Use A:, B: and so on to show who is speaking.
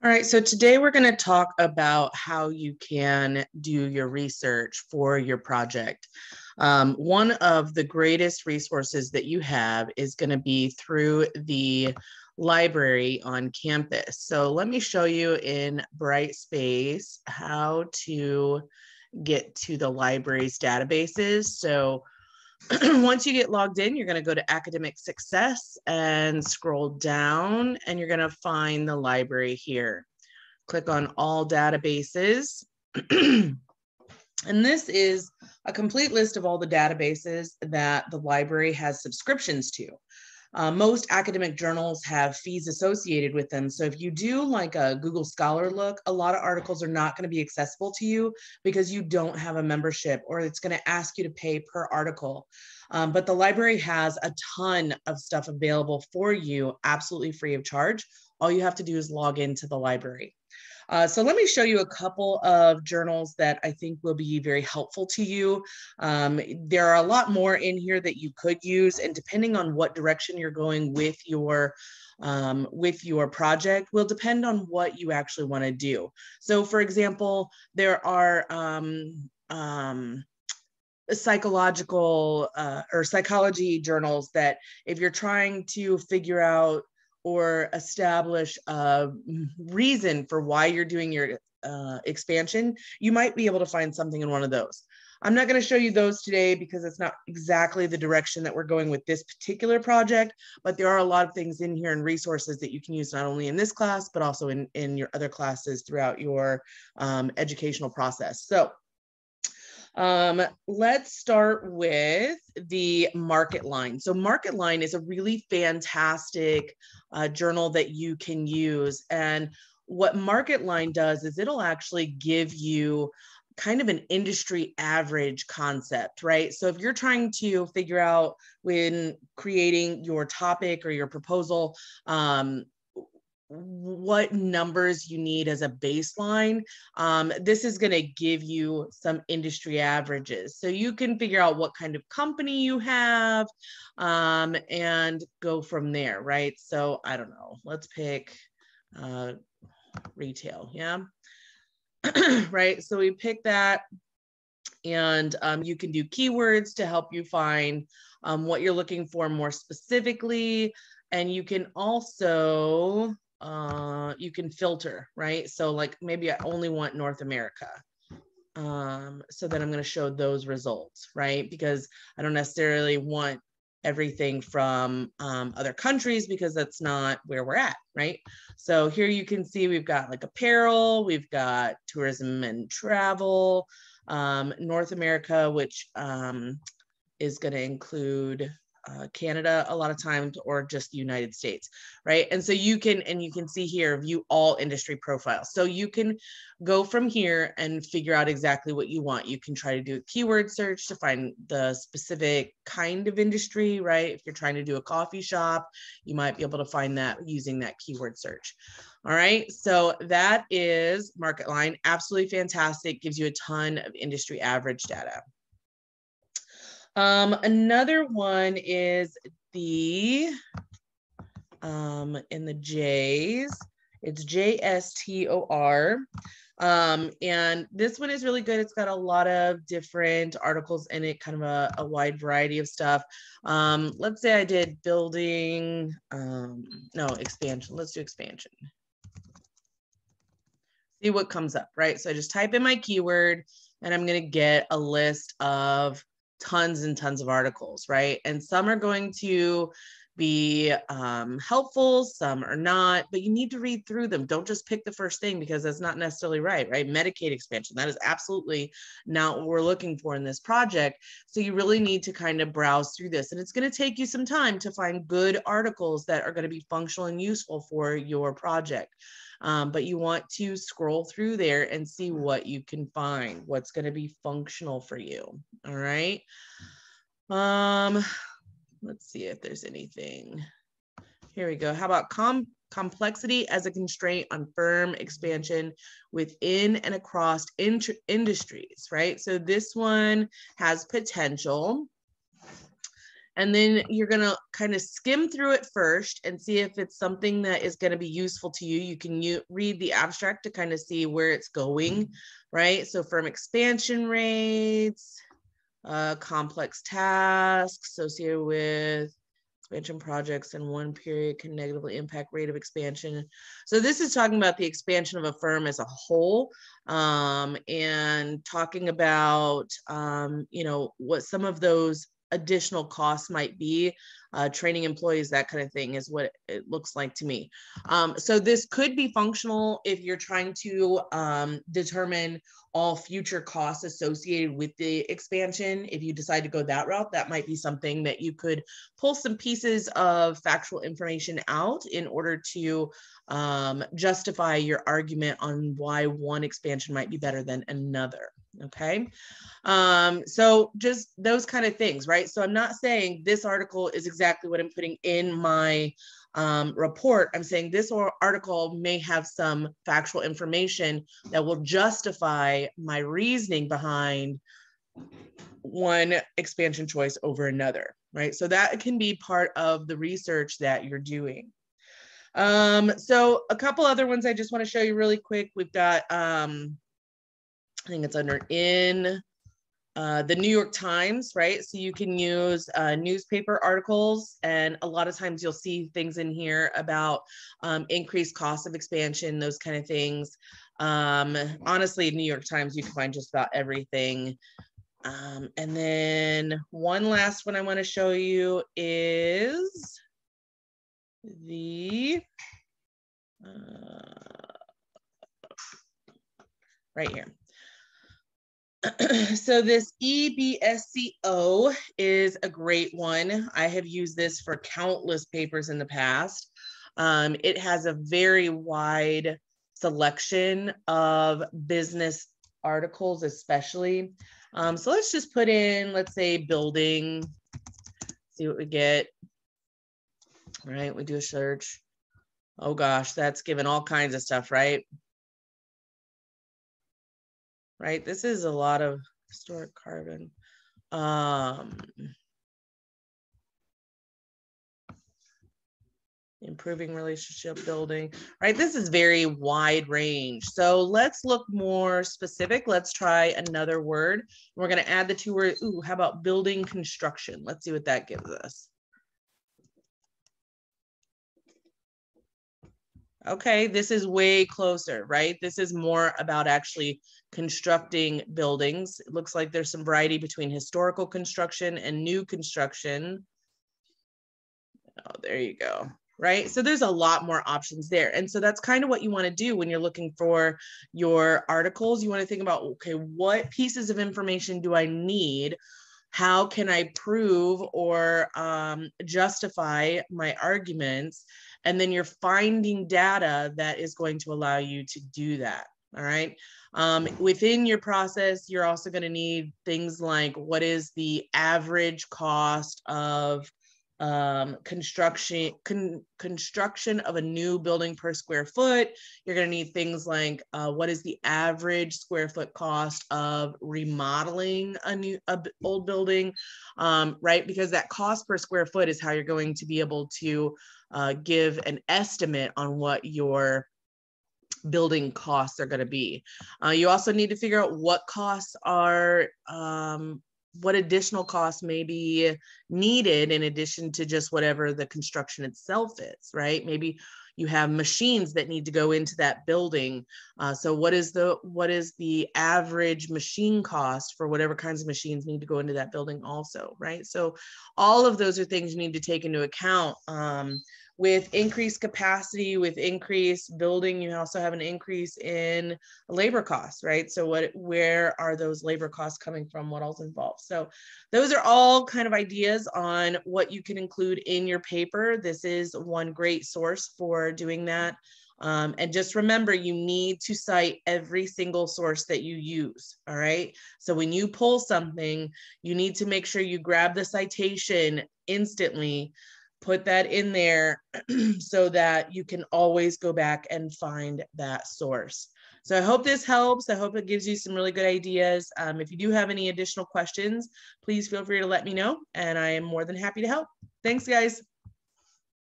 A: All right, so today we're going to talk about how you can do your research for your project. One of the greatest resources that you have is going to be through the library on campus. So let me show you in Brightspace how to get to the library's databases. So once you get logged in, you're going to go to academic success and scroll down, and you're going to find the library here. Click on all databases. And this is a complete list of all the databases that the library has subscriptions to. Most academic journals have fees associated with them. So if you do like a Google Scholar look, a lot of articles are not going to be accessible to you because you don't have a membership, or it's going to ask you to pay per article. But the library has a ton of stuff available for you, absolutely free of charge. All you have to do is log into the library. So let me show you a couple of journals that I think will be very helpful to you. There are a lot more in here that you could use, and depending on what direction you're going with your project will depend on what you actually want to do. So for example, there are psychological or psychology journals that if you're trying to figure out or establish a reason for why you're doing your expansion, you might be able to find something in one of those. I'm not going to show you those today because it's not exactly the direction that we're going with this particular project, but there are a lot of things in here and resources that you can use not only in this class, but also in your other classes throughout your educational process. So let's start with the Market Line. So Market Line is a really fantastic journal that you can use. And what Market Line does is it'll actually give you kind of an industry average concept, right? So if you're trying to figure out when creating your topic or your proposal, what numbers you need as a baseline, this is going to give you some industry averages. So you can figure out what kind of company you have and go from there, right? So I don't know, let's pick retail, yeah? Right, so we pick that, and you can do keywords to help you find what you're looking for more specifically, and you can also you can filter, right? So like maybe I only want North America. So then I'm going to show those results, right? Because I don't necessarily want everything from other countries because that's not where we're at, right? So here you can see we've got like apparel, we've got tourism and travel, North America, which is going to include Canada a lot of times, or just the United States, right? And so you can see here, view all industry profiles. So you can go from here and figure out exactly what you want. You can try to do a keyword search to find the specific kind of industry, right? If you're trying to do a coffee shop, you might be able to find that using that keyword search. All right, so that is Market Line. Absolutely fantastic, gives you a ton of industry average data. Another one is the, in the J's, it's Jstor. And this one is really good. It's got a lot of different articles in it, kind of a wide variety of stuff. Let's say I did building, no, expansion. Let's do expansion. See what comes up, right? So I just type in my keyword and I'm going to get a list of tons and tons of articles, right? And some are going to be helpful, some are not, but you need to read through them. Don't just pick the first thing because that's not necessarily right? Medicaid expansion, that is absolutely not what we're looking for in this project. So you really need to kind of browse through this, and it's going to take you some time to find good articles that are going to be functional and useful for your project. But you want to scroll through there and see what you can find, what's going to be functional for you. All right. Let's see if there's anything. Here we go. How about complexity as a constraint on firm expansion within and across industries, right? So this one has potential. And then you're going to kind of skim through it first and see if it's something that is going to be useful to you. You can read the abstract to kind of see where it's going, right? So firm expansion rates, complex tasks associated with expansion projects in one period can negatively impact rate of expansion. So this is talking about the expansion of a firm as a whole, and talking about, you know, what some of those additional costs might be, training employees, that kind of thing is what it looks like to me. So this could be functional if you're trying to determine all future costs associated with the expansion. If you decide to go that route, that might be something that you could pull some pieces of factual information out in order to justify your argument on why one expansion might be better than another. Okay. So just those kind of things, right? So I'm not saying this article is exactly what I'm putting in my report. I'm saying this article may have some factual information that will justify my reasoning behind one expansion choice over another, right? So that can be part of the research that you're doing. So a couple other ones I just want to show you really quick. We've got, I think it's under in the New York Times, right? So you can use newspaper articles, and a lot of times you'll see things in here about increased cost of expansion, those kind of things. Honestly, New York Times, you can find just about everything. And then one last one I want to show you is the, right here. So this Ebsco is a great one. I have used this for countless papers in the past. It has a very wide selection of business articles, especially. So let's just put in, let's say, building, see what we get. All right, we do a search. Oh gosh, that's given all kinds of stuff, right? Right, this is a lot of historic carbon. Improving relationship building, right? This is very wide range. So let's look more specific. Let's try another word. We're going to add the two words. Ooh, how about building construction? Let's see what that gives us. Okay, this is way closer, right? This is more about actually constructing buildings. It looks like there's some variety between historical construction and new construction. Oh, there you go. Right? So there's a lot more options there. And so that's kind of what you want to do when you're looking for your articles. You want to think about, okay, what pieces of information do I need? How can I prove or justify my arguments? And then you're finding data that is going to allow you to do that. All right. Within your process, you're also going to need things like what is the average cost of construction of a new building per square foot. You're going to need things like what is the average square foot cost of remodeling a old building, right? Because that cost per square foot is how you're going to be able to give an estimate on what your building costs are going to be. You also need to figure out what costs are what additional costs may be needed in addition to just whatever the construction itself is, right? Maybe you have machines that need to go into that building. So what is the average machine cost for whatever kinds of machines need to go into that building also, right? So all of those are things you need to take into account. With increased capacity, with increased building, you also have an increase in labor costs, right? So where are those labor costs coming from? What else involved? So those are all kind of ideas on what you can include in your paper. This is one great source for doing that. And just remember, you need to cite every single source that you use, all right? So when you pull something, you need to make sure you grab the citation instantly, put that in there so that you can always go back and find that source. So I hope this helps. I hope it gives you some really good ideas. If you do have any additional questions, please feel free to let me know, and I am more than happy to help. Thanks, guys.